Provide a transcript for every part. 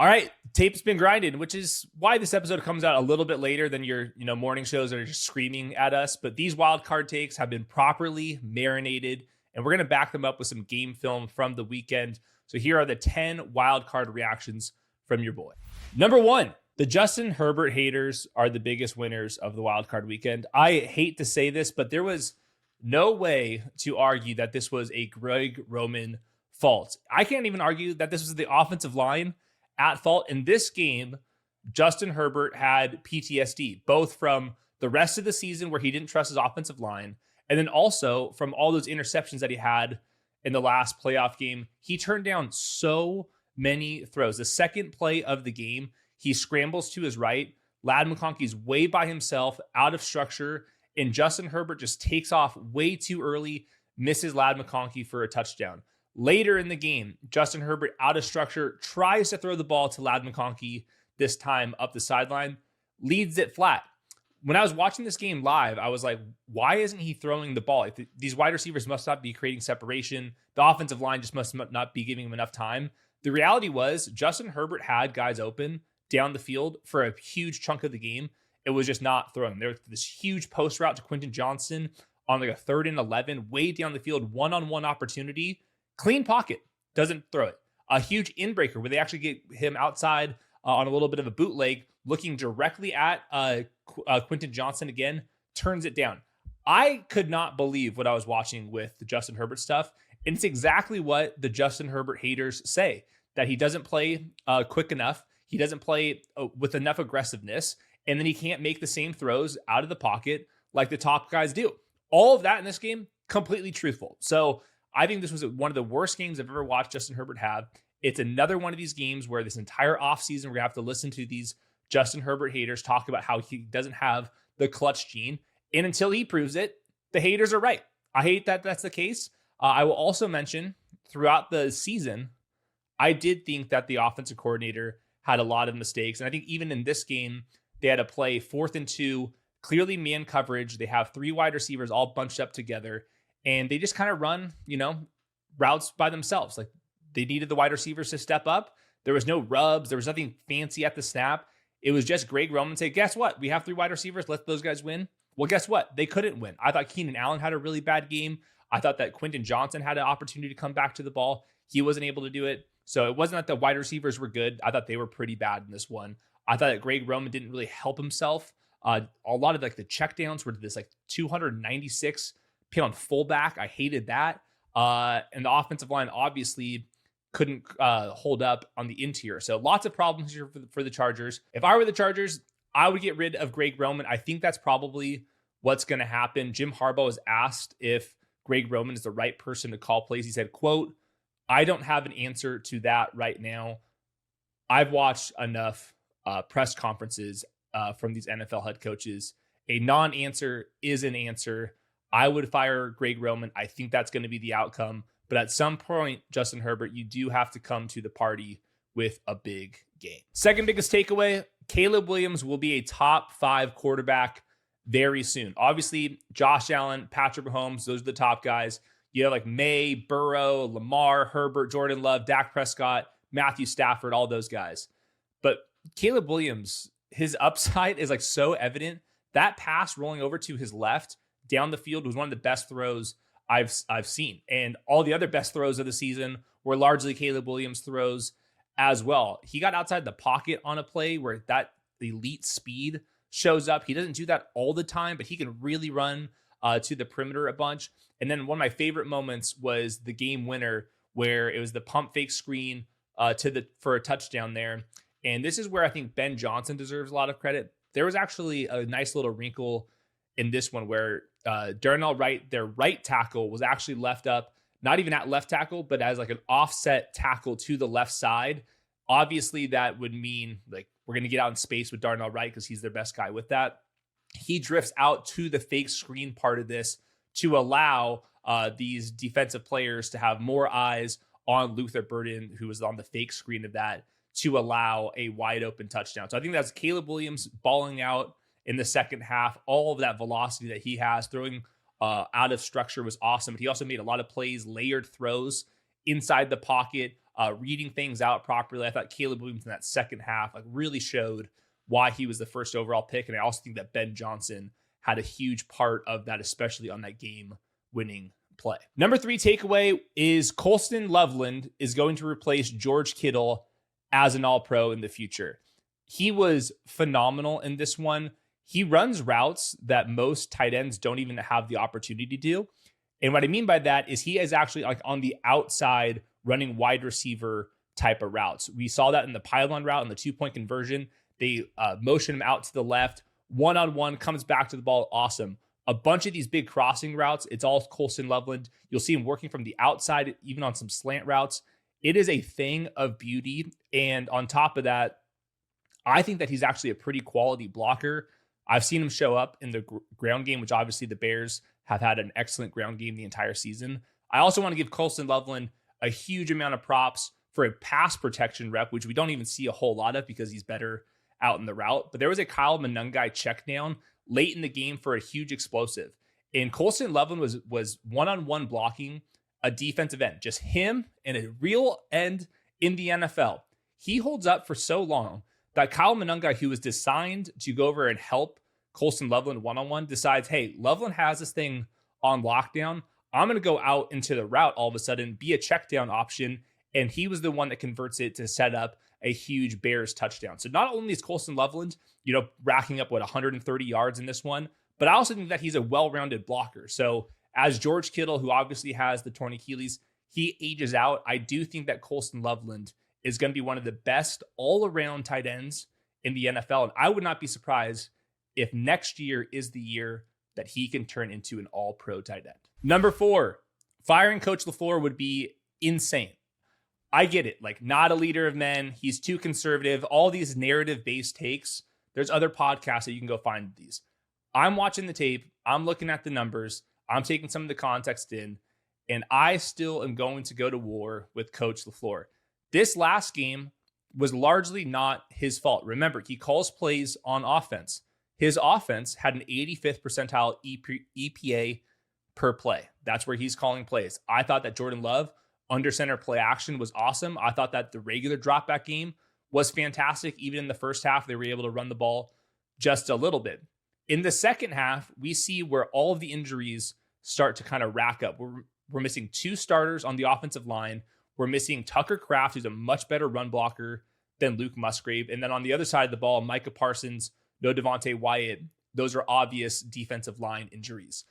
All right, tape's been grinded, which is why this episode comes out a little bit later than your morning shows that are just screaming at us. But these wild card takes have been properly marinated, and we're going to back them up with some game film from the weekend. So here are the 10 wild card reactions from your boy. Number 1, the Justin Herbert haters are the biggest winners of the wild card weekend. I hate to say this, but there was no way to argue that this was a Greg Roman fault. I can't even argue that this was the offensive line at fault. In this game, Justin Herbert had PTSD, both from the rest of the season where he didn't trust his offensive line, and then also from all those interceptions that he had in the last playoff game. He turned down so many throws. The second play of the game, he scrambles to his right. Ladd McConkey's way by himself, out of structure, and Justin Herbert just takes off way too early, misses Ladd McConkey for a touchdown. Later in the game, Justin Herbert, out of structure, tries to throw the ball to Ladd McConkey, this time up the sideline, leads it flat. When I was watching this game live, I was like, why isn't he throwing the ball? These wide receivers must not be creating separation. The offensive line just must not be giving him enough time. The reality was Justin Herbert had guys open down the field for a huge chunk of the game. It was just not throwing. There was this huge post route to Quentin Johnston on like a 3rd and 11, way down the field, one-on-one opportunity. Clean pocket, doesn't throw it. A huge inbreaker where they actually get him outside on a little bit of a bootleg, looking directly at Quentin Johnston again, turns it down. I could not believe what I was watching with the Justin Herbert stuff. And it's exactly what the Justin Herbert haters say, that he doesn't play quick enough. He doesn't play with enough aggressiveness. And then he can't make the same throws out of the pocket like the top guys do. All of that in this game, completely truthful. So I think this was one of the worst games I've ever watched Justin Herbert have. It's another one of these games where this entire offseason, we're going to have to listen to these Justin Herbert haters talk about how he doesn't have the clutch gene. And until he proves it, the haters are right. I hate that that's the case. I will also mention throughout the season, I did think that the offensive coordinator had a lot of mistakes. And I think even in this game, they had to play 4th and 2, clearly man coverage. They have 3 wide receivers all bunched up together. And they just kind of run, routes by themselves. Like they needed the wide receivers to step up. There was no rubs. There was nothing fancy at the snap. It was just Greg Roman say, guess what? We have 3 wide receivers. Let those guys win. Well, guess what? They couldn't win. I thought Keenan Allen had a really bad game. I thought that Quentin Johnston had an opportunity to come back to the ball. He wasn't able to do it. So it wasn't that the wide receivers were good. I thought they were pretty bad in this one. I thought that Greg Roman didn't really help himself. A lot of like the checkdowns were this like 296 on fullback. I hated that. And the offensive line obviously couldn't hold up on the interior. So lots of problems here for the Chargers. If I were the Chargers, I would get rid of Greg Roman. I think that's probably what's going to happen. Jim Harbaugh was asked if Greg Roman is the right person to call plays. He said, quote, I don't have an answer to that right now. I've watched enough press conferences from these NFL head coaches. A non-answer is an answer. I would fire Greg Roman. I think that's going to be the outcome. But at some point, Justin Herbert, you do have to come to the party with a big game. Second biggest takeaway, Caleb Williams will be a top 5 quarterback very soon. Obviously, Josh Allen, Patrick Mahomes, those are the top guys. You have like May, Burrow, Lamar, Herbert, Jordan Love, Dak Prescott, Matthew Stafford, all those guys. But Caleb Williams, his upside is like so evident. That pass rolling over to his left down the field was one of the best throws I've seen. And all the other best throws of the season were largely Caleb Williams throws as well. He got outside the pocket on a play where that elite speed shows up. He doesn't do that all the time, but he can really run to the perimeter a bunch. And then one of my favorite moments was the game winner where it was the pump fake screen for a touchdown there. And this is where I think Ben Johnson deserves a lot of credit. There was actually a nice little wrinkle in this one where Darnell Wright, their right tackle, was actually left up, not even at left tackle, but as like an offset tackle to the left side. Obviously, that would mean like we're going to get out in space with Darnell Wright because he's their best guy with that. He drifts out to the fake screen part of this to allow these defensive players to have more eyes on Luther Burden, who was on the fake screen of that, to allow a wide open touchdown. So I think that's Caleb Williams balling out in the second half. All of that velocity that he has, throwing out of structure was awesome. But he also made a lot of plays, layered throws inside the pocket, reading things out properly. I thought Caleb Williams in that second half like really showed why he was the first overall pick. And I also think that Ben Johnson had a huge part of that, especially on that game-winning play. Number 3 takeaway is Colston Loveland is going to replace George Kittle as an all-pro in the future. He was phenomenal in this one. He runs routes that most tight ends don't even have the opportunity to do. And what I mean by that is he is actually like on the outside running wide receiver type of routes. We saw that in the pylon route and the 2-point conversion. They motion him out to the left, one-on-one, comes back to the ball. Awesome. A bunch of these big crossing routes, it's all Colston Loveland. You'll see him working from the outside, even on some slant routes. It is a thing of beauty. And on top of that, I think that he's actually a pretty quality blocker. I've seen him show up in the ground game, which obviously the Bears have had an excellent ground game the entire season. I also want to give Colston Loveland a huge amount of props for a pass protection rep, which we don't even see a whole lot of because he's better out in the route. But there was a Kyle Monungai check down late in the game for a huge explosive. And Colston Loveland was one-on-one blocking a defensive end, just him and a real end in the NFL. He holds up for so long that Kyle Monungai, who was designed to go over and help Colston Loveland one-on-one, decides, hey, Loveland has this thing on lockdown. I'm going to go out into the route all of a sudden, be a check down option. And he was the one that converts it to set up a huge Bears touchdown. So not only is Colston Loveland, racking up 130 yards in this one, but I also think that he's a well-rounded blocker. So as George Kittle, who obviously has the torn Achilles, he ages out, I do think that Colston Loveland is going to be one of the best all-around tight ends in the NFL. And I would not be surprised if next year is the year that he can turn into an all-pro tight end. Number 4, firing Coach LaFleur would be insane. I get it. Like, not a leader of men. He's too conservative. All these narrative-based takes. There's other podcasts that you can go find these. I'm watching the tape. I'm looking at the numbers. I'm taking some of the context in. And I still am going to go to war with Coach LaFleur. This last game was largely not his fault. Remember, he calls plays on offense. His offense had an 85th percentile EPA per play. That's where he's calling plays. I thought that Jordan Love under center play action was awesome. I thought that the regular dropback game was fantastic. Even in the first half, they were able to run the ball just a little bit. In the second half, we see where all of the injuries start to kind of rack up. We're missing 2 starters on the offensive line. We're missing Tucker Kraft, who's a much better run blocker than Luke Musgrave. And then on the other side of the ball, Micah Parsons, no Devontae Wyatt. Those are obvious defensive line injuries.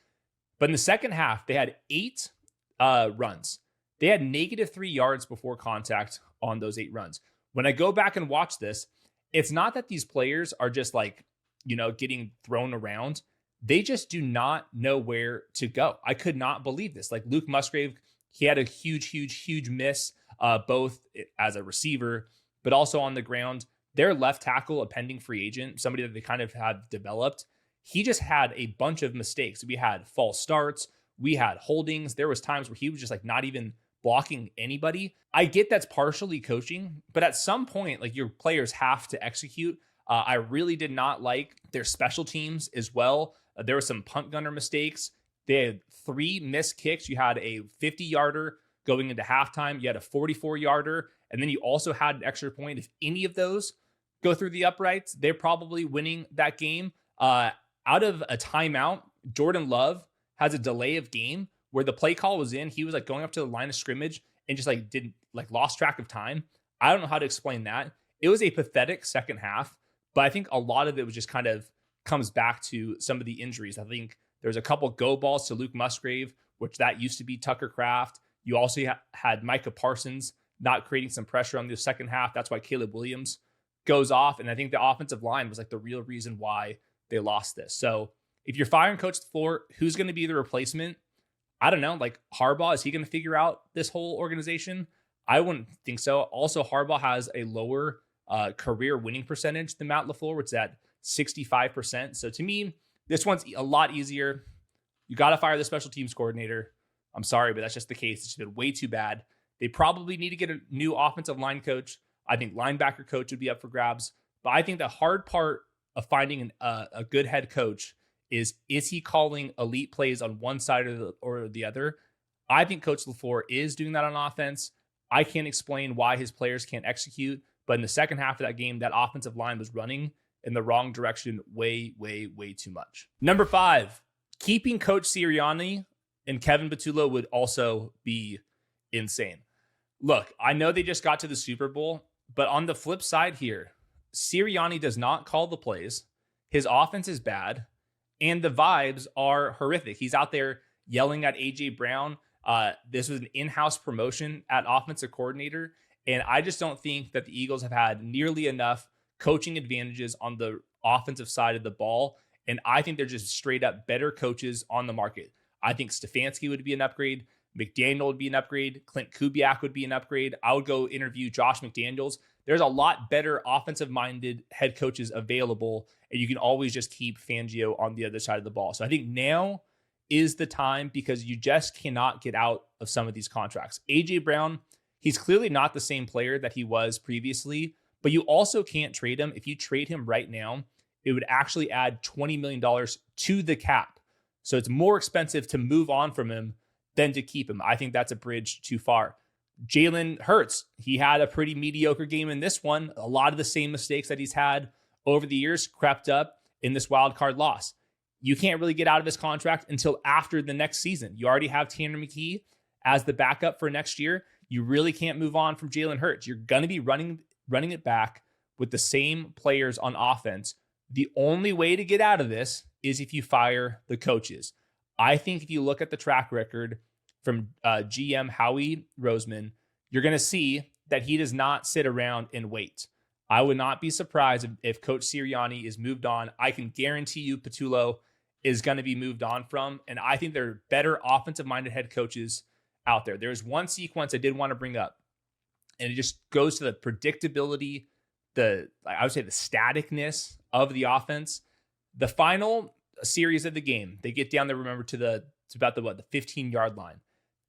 But in the second half, they had 8 runs. They had -3 yards before contact on those 8 runs. When I go back and watch this, it's not that these players are just getting thrown around. They just do not know where to go. I could not believe this. Like Luke Musgrave, he had a huge miss, both as a receiver, but also on the ground. Their left tackle, a pending free agent, somebody that they kind of have developed, he just had a bunch of mistakes. We had false starts. We had holdings. There was times where he was just not even blocking anybody. I get that's partially coaching, but at some point, your players have to execute. I really did not like their special teams as well. There were some punt gunner mistakes. They had 3 missed kicks. You had a 50-yarder going into halftime. You had a 44-yarder, and then you also had an extra point. If any of those go through the uprights, they're probably winning that game. Out of a timeout, Jordan Love has a delay of game where the play call was in. He was going up to the line of scrimmage and just lost track of time. I don't know how to explain that. It was a pathetic second half, but I think a lot of it was just kind of comes back to some of the injuries. I think there's a couple go balls to Luke Musgrave, which that used to be Tucker Kraft. You also had Micah Parsons not creating some pressure on the second half. That's why Caleb Williams goes off. And I think the offensive line was the real reason why they lost this. So if you're firing Coach LaFleur, who's going to be the replacement? I don't know. Harbaugh, is he going to figure out this whole organization? I wouldn't think so. Also, Harbaugh has a lower career winning percentage than Matt LaFleur, which is at 65%. So to me, this one's a lot easier. You got to fire the special teams coordinator. I'm sorry, but that's just the case. It's been way too bad. They probably need to get a new offensive line coach. I think linebacker coach would be up for grabs. But I think the hard part of finding a good head coach is he calling elite plays on one side or the other? I think Coach LaFleur is doing that on offense. I can't explain why his players can't execute, but in the second half of that game, that offensive line was running in the wrong direction way, way, way too much. Number 5, keeping Coach Sirianni and Kevin Patullo would also be insane. Look, I know they just got to the Super Bowl, but on the flip side here, Sirianni does not call the plays. His offense is bad, and the vibes are horrific. He's out there yelling at A.J. Brown. This was an in-house promotion at offensive coordinator, and I just don't think that the Eagles have had nearly enough coaching advantages on the offensive side of the ball, and I think they're just straight up better coaches on the market. I think Stefanski would be an upgrade. McDaniel would be an upgrade. Clint Kubiak would be an upgrade. I would go interview Josh McDaniels. There's a lot better offensive-minded head coaches available, and you can always just keep Fangio on the other side of the ball. So I think now is the time, because you just cannot get out of some of these contracts. A.J. Brown, he's clearly not the same player that he was previously, but you also can't trade him. If you trade him right now, it would actually add $20 million to the cap. So it's more expensive to move on from him than to keep him. I think that's a bridge too far. Jalen Hurts, he had a pretty mediocre game in this one. A lot of the same mistakes that he's had over the years crept up in this wild card loss. You can't really get out of his contract until after the next season. You already have Tanner McKee as the backup for next year. You really can't move on from Jalen Hurts. You're going to be running it back with the same players on offense. The only way to get out of this is if you fire the coaches. I think if you look at the track record from GM Howie Roseman, you're going to see that he does not sit around and wait. I would not be surprised if Coach Sirianni is moved on. I can guarantee you Patullo is going to be moved on from, and I think there are better offensive-minded head coaches out there. There's one sequence I did want to bring up, and it just goes to the predictability, I would say the staticness of the offense. The final series of the game, they get down there, remember, to about the 15-yard line.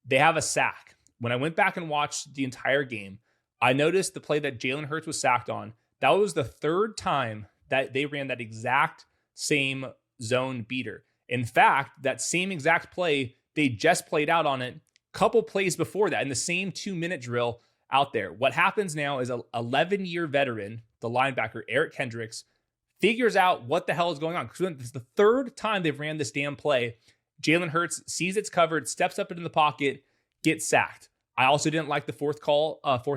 They have a sack. When I went back and watched the entire game, I noticed the play that Jalen Hurts was sacked on. That was the third time that they ran that exact same zone beater. In fact, that same exact play, they just played out on it a couple plays before that in the same 2-minute drill out there. What happens now is an 11-year veteran, the linebacker, Eric Kendricks, figures out what the hell is going on. Because it's the third time they've ran this damn play. Jalen Hurts sees it's covered, steps up into the pocket, gets sacked. I also didn't like the fourth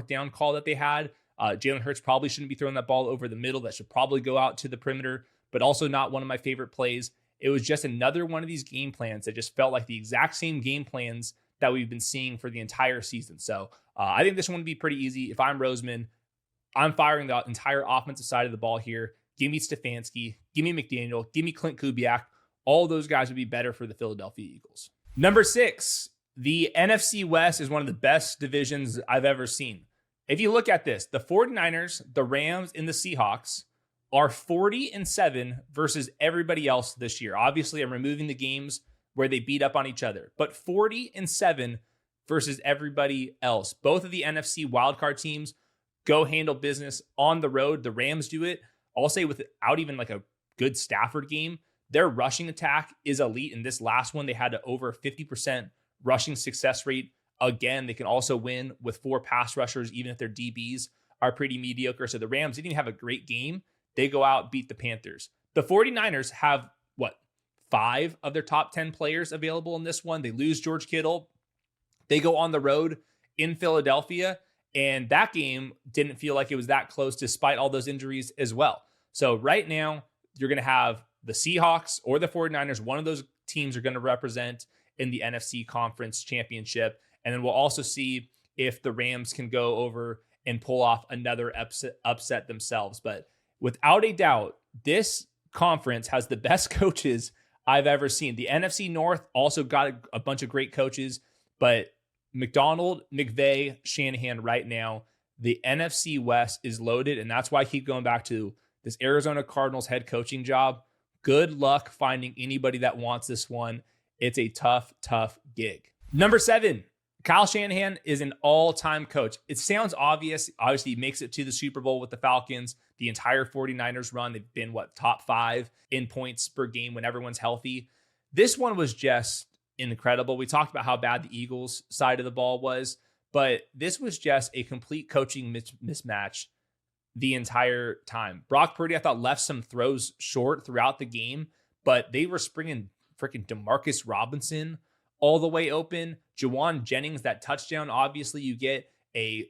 down call that they had. Jalen Hurts probably shouldn't be throwing that ball over the middle. That should probably go out to the perimeter, but also not one of my favorite plays. It was just another one of these game plans that just felt like the exact same game plans that we've been seeing for the entire season. So I think this one would be pretty easy. If I'm Roseman, I'm firing the entire offensive side of the ball here. Give me Stefanski, give me McDaniel, give me Clint Kubiak. All those guys would be better for the Philadelphia Eagles. Number 6, the NFC West is one of the best divisions I've ever seen. If you look at this, the 49ers, the Rams, and the Seahawks are 40-7 versus everybody else this year. Obviously, I'm removing the games where they beat up on each other, but 40-7 versus everybody else. Both of the NFC wildcard teams go handle business on the road. The Rams do it, I'll say, without even like a good Stafford game. Their rushing attack is elite. In this last one, they had over 50% rushing success rate. Again, they can also win with 4 pass rushers, even if their DBs are pretty mediocre. So the Rams didn't even have a great game. They go out, beat the Panthers. The 49ers have, 5 of their top 10 players available in this one. They lose George Kittle. They go on the road in Philadelphia, and that game didn't feel like it was that close despite all those injuries as well. So right now, you're going to have the Seahawks or the 49ers. One of those teams are going to represent in the NFC Conference Championship. And then we'll also see if the Rams can go over and pull off another upset themselves. But without a doubt, this conference has the best coaches I've ever seen. The NFC North also got a bunch of great coaches, but McDonald, McVay, Shanahan right now, the NFC West is loaded. And that's why I keep going back to this Arizona Cardinals head coaching job. Good luck finding anybody that wants this one. It's a tough, tough gig. Number 7, Kyle Shanahan is an all-time coach. It sounds obvious. Obviously, he makes it to the Super Bowl with the Falcons. The entire 49ers run, they've been, top 5 in points per game when everyone's healthy. This one was just incredible. We talked about how bad the Eagles side of the ball was, but this was just a complete coaching mismatch the entire time. Brock Purdy, I thought, left some throws short throughout the game, but they were springing freaking Demarcus Robinson all the way open. Juwan Jennings, that touchdown, obviously you get a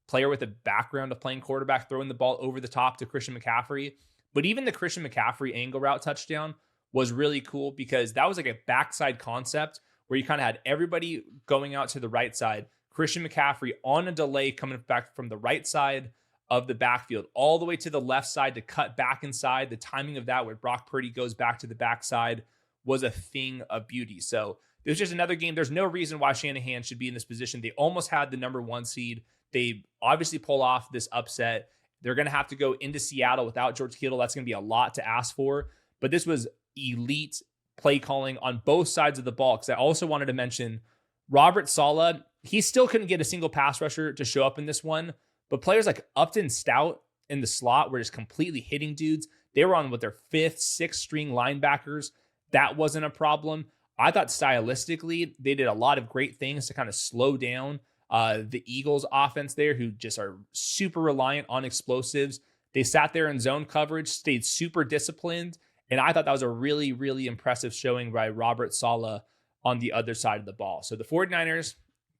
player with a background of playing quarterback throwing the ball over the top to Christian McCaffrey. But even the Christian McCaffrey angle route touchdown was really cool because that was like a backside concept where you kind of had everybody going out to the right side. Christian McCaffrey on a delay coming back from the right side of the backfield all the way to the left side to cut back inside. The timing of that where Brock Purdy goes back to the backside was a thing of beauty. So it was just another game. There's no reason why Shanahan should be in this position. They almost had the number 1 seed. They obviously pull off this upset. They're going to have to go into Seattle without George Kittle. That's going to be a lot to ask for. But this was elite play calling on both sides of the ball. Because I also wanted to mention Robert Saleh. He still couldn't get a single pass rusher to show up in this one. But players like Upton Stout in the slot were just completely hitting dudes. They were on with their 5th, 6th string linebackers. That wasn't a problem. I thought stylistically, they did a lot of great things to kind of slow down the Eagles offense there, who just are super reliant on explosives. They sat there in zone coverage, stayed super disciplined. And I thought that was a really, really impressive showing by Robert Saleh on the other side of the ball. So the 49ers,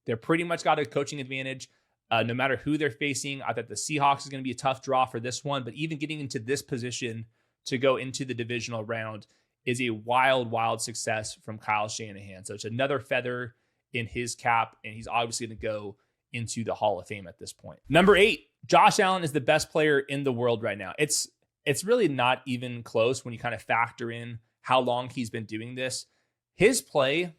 they're pretty much got a coaching advantage. No matter who they're facing, I thought the Seahawks is going to be a tough draw for this one. But even getting into this position to go into the divisional round is a wild, wild success from Kyle Shanahan. So it's another feather in his cap, and he's obviously going to go into the Hall of Fame at this point. Number 8, Josh Allen is the best player in the world right now. It's really not even close when you kind of factor in how long he's been doing this. His play,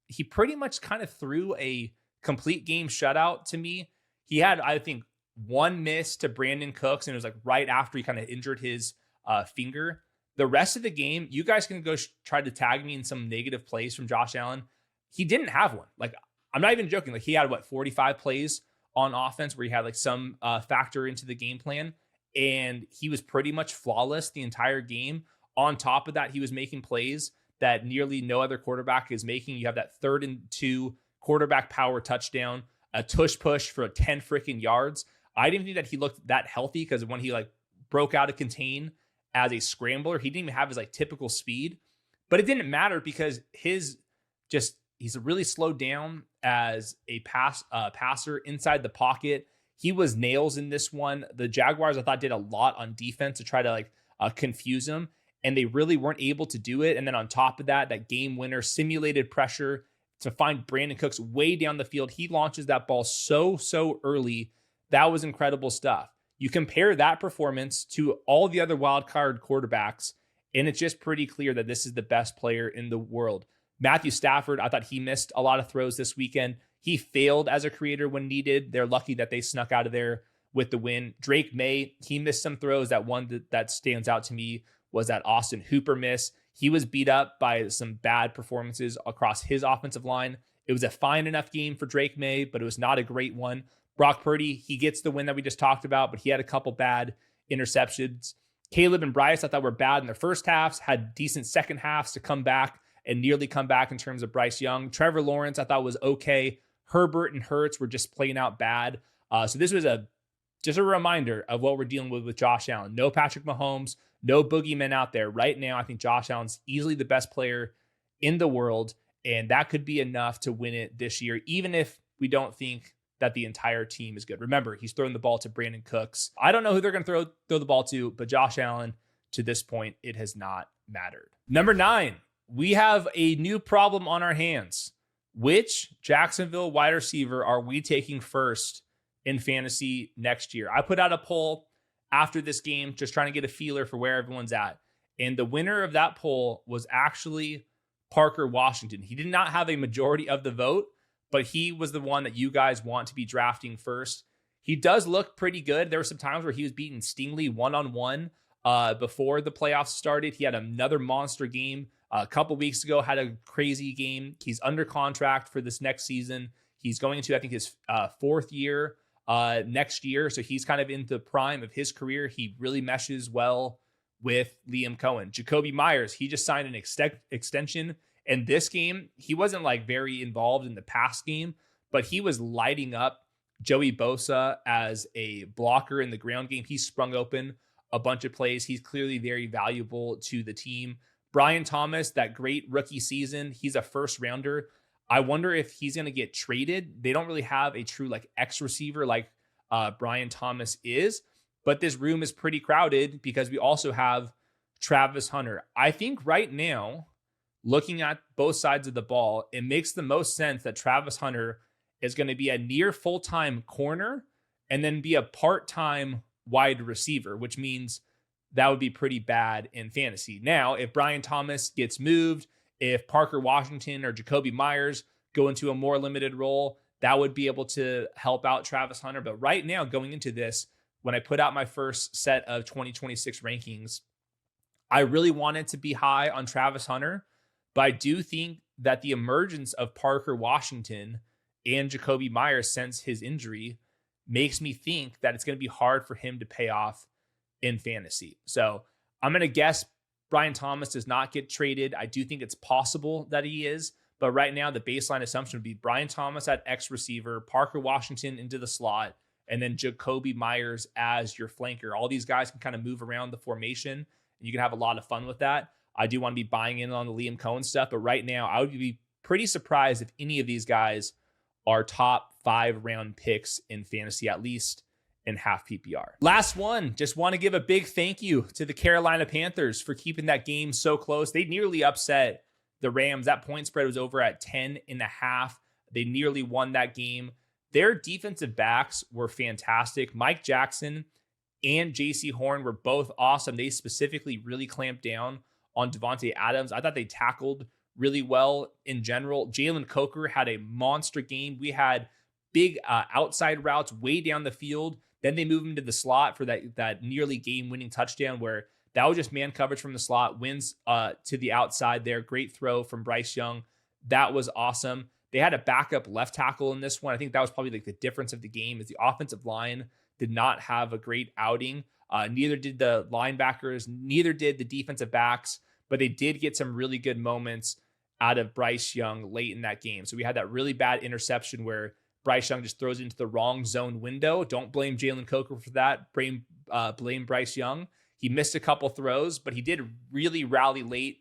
he pretty much kind of threw a complete game shutout to me. He had, I think, one miss to Brandon Cooks, and it was like right after he kind of injured his finger. The rest of the game, you guys can go try to tag me in some negative plays from Josh Allen. He didn't have one. Like, I'm not even joking. Like, he had 45 plays on offense where he had like some factor into the game plan, and he was pretty much flawless the entire game. On top of that, he was making plays that nearly no other quarterback is making. You have that 3rd and 2 quarterback power touchdown, a tush push for 10 freaking yards. I didn't think that he looked that healthy because when he like broke out of contain as a scrambler, he didn't even have his like typical speed, but it didn't matter because he's really slowed down as a passer inside the pocket. He was nails in this one. The Jaguars, I thought, did a lot on defense to try to confuse him, and they really weren't able to do it. And then on top of that, that game winner simulated pressure to find Brandon Cooks way down the field. He launches that ball so early. That was incredible stuff. You compare that performance to all the other wild card quarterbacks, and it's just pretty clear that this is the best player in the world. Matthew Stafford, I thought he missed a lot of throws this weekend. He failed as a creator when needed. They're lucky that they snuck out of there with the win. Drake May, he missed some throws. That one that stands out to me was that Austin Hooper miss. He was beat up by some bad performances across his offensive line. It was a fine enough game for Drake May, but it was not a great one. Brock Purdy, he gets the win that we just talked about, but he had a couple bad interceptions. Caleb and Bryce, I thought, were bad in their first halves, had decent second halves to come back and nearly come back in terms of Bryce Young. Trevor Lawrence, I thought, was okay. Herbert and Hurts were just playing out bad. So this was just a reminder of what we're dealing with Josh Allen. No Patrick Mahomes, no boogeymen out there. Right now, I think Josh Allen's easily the best player in the world, and that could be enough to win it this year, even if we don't think that the entire team is good. Remember, he's throwing the ball to Brandon Cooks. I don't know who they're going to throw the ball to, but Josh Allen, to this point, it has not mattered. Number 9, we have a new problem on our hands. Which Jacksonville wide receiver are we taking first in fantasy next year? I put out a poll after this game, just trying to get a feeler for where everyone's at. And the winner of that poll was actually Parker Washington. He did not have a majority of the vote, but he was the one that you guys want to be drafting first. He does look pretty good. There were some times where he was beating Stingley one-on-one before the playoffs started. He had another monster game a couple weeks ago, had a crazy game. He's under contract for this next season. He's going into, I think, his 4th year next year. So he's kind of in the prime of his career. He really meshes well with Liam Cohen. Jacoby Myers, he just signed an extension. And this game, he wasn't like very involved in the past game, but he was lighting up Joey Bosa as a blocker in the ground game. He sprung open a bunch of plays. He's clearly very valuable to the team. Brian Thomas, that great rookie season, he's a first rounder. I wonder if he's going to get traded. They don't really have a true like X receiver like Brian Thomas is, but this room is pretty crowded because we also have Travis Hunter. I think right now, looking at both sides of the ball, it makes the most sense that Travis Hunter is going to be a near full-time corner and then be a part-time wide receiver, which means that would be pretty bad in fantasy. Now, if Brian Thomas gets moved, if Parker Washington or Jacoby Myers go into a more limited role, that would be able to help out Travis Hunter. But right now, going into this, when I put out my first set of 2026 rankings, I really wanted to be high on Travis Hunter, but I do think that the emergence of Parker Washington and Jacoby Myers since his injury makes me think that it's going to be hard for him to pay off in fantasy. So I'm going to guess Brian Thomas does not get traded. I do think it's possible that he is, but right now the baseline assumption would be Brian Thomas at X receiver, Parker Washington into the slot, and then Jacoby Myers as your flanker. All these guys can kind of move around the formation, and you can have a lot of fun with that. I do want to be buying in on the Liam Cohen stuff, but right now I would be pretty surprised if any of these guys are top 5 round picks in fantasy, at least in half PPR. Last one, just want to give a big thank you to the Carolina Panthers for keeping that game so close. They nearly upset the Rams. That point spread was over at 10.5. They nearly won that game. Their defensive backs were fantastic. Mike Jackson and JC Horn were both awesome. They specifically really clamped down on Devontae Adams. I thought they tackled really well in general. Jalen Coker had a monster game. We had big outside routes way down the field. Then they move him to the slot for that nearly game-winning touchdown where that was just man coverage from the slot, wins to the outside there. Great throw from Bryce Young. That was awesome. They had a backup left tackle in this one. I think that was probably like the difference of the game is the offensive line did not have a great outing. Neither did the linebackers, neither did the defensive backs, but they did get some really good moments out of Bryce Young late in that game. So we had that really bad interception where Bryce Young just throws into the wrong zone window. Don't blame Jalen Coker for that. Blame Bryce Young. He missed a couple throws, but he did really rally late.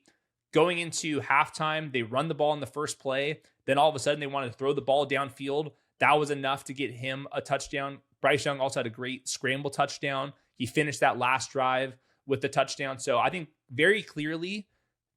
Going into halftime, they run the ball in the first play. Then all of a sudden, they wanted to throw the ball downfield. That was enough to get him a touchdown. Bryce Young also had a great scramble touchdown. He finished that last drive with the touchdown. So I think very clearly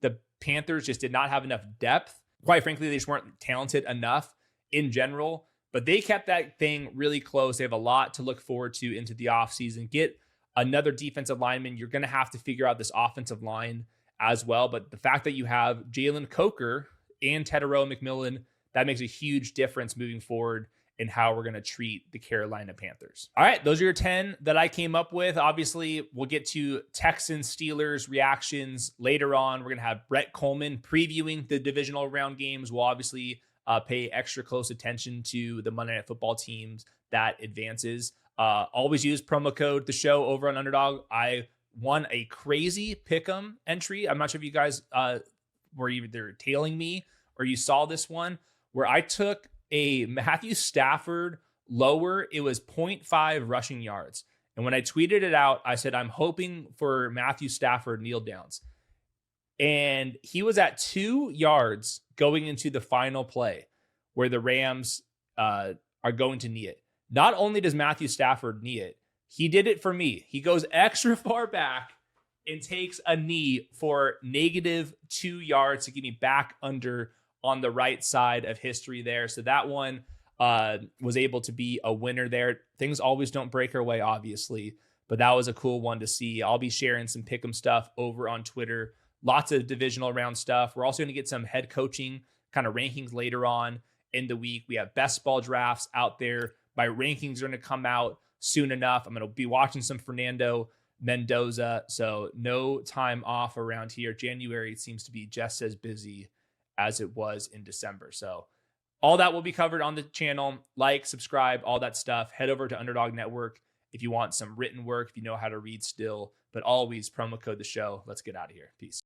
the Panthers just did not have enough depth. Quite frankly, they just weren't talented enough in general. But they kept that thing really close. They have a lot to look forward to into the offseason. Get another defensive lineman. You're going to have to figure out this offensive line as well. But the fact that you have Jalen Coker and Tedero McMillan, that makes a huge difference moving forward in how we're going to treat the Carolina Panthers. All right, those are your 10 that I came up with. Obviously, we'll get to Texans, Steelers reactions later on. We're going to have Brett Coleman previewing the divisional round games. We'll obviously pay extra close attention to the Monday Night Football teams that advances. Always use promo code the show over on Underdog. I won a crazy pick'em entry. I'm not sure if you guys were either tailing me or you saw this one where I took a Matthew Stafford lower. It was 0.5 rushing yards. And when I tweeted it out, I said, I'm hoping for Matthew Stafford kneel downs. And he was at 2 yards going into the final play where the Rams are going to knee it. Not only does Matthew Stafford knee it, he did it for me. He goes extra far back and takes a knee for -2 yards to get me back under on the right side of history there. So that one was able to be a winner there. Things always don't break our way, obviously, but that was a cool one to see. I'll be sharing some pick'em stuff over on Twitter. Lots of divisional round stuff. We're also going to get some head coaching kind of rankings later on in the week. We have best ball drafts out there. My rankings are going to come out soon enough. I'm going to be watching some Fernando Mendoza. So no time off around here. January seems to be just as busy as it was in December. So all that will be covered on the channel. Like, subscribe, all that stuff. Head over to Underdog Network if you want some written work, if you know how to read still, but always promo code the show. Let's get out of here. Peace.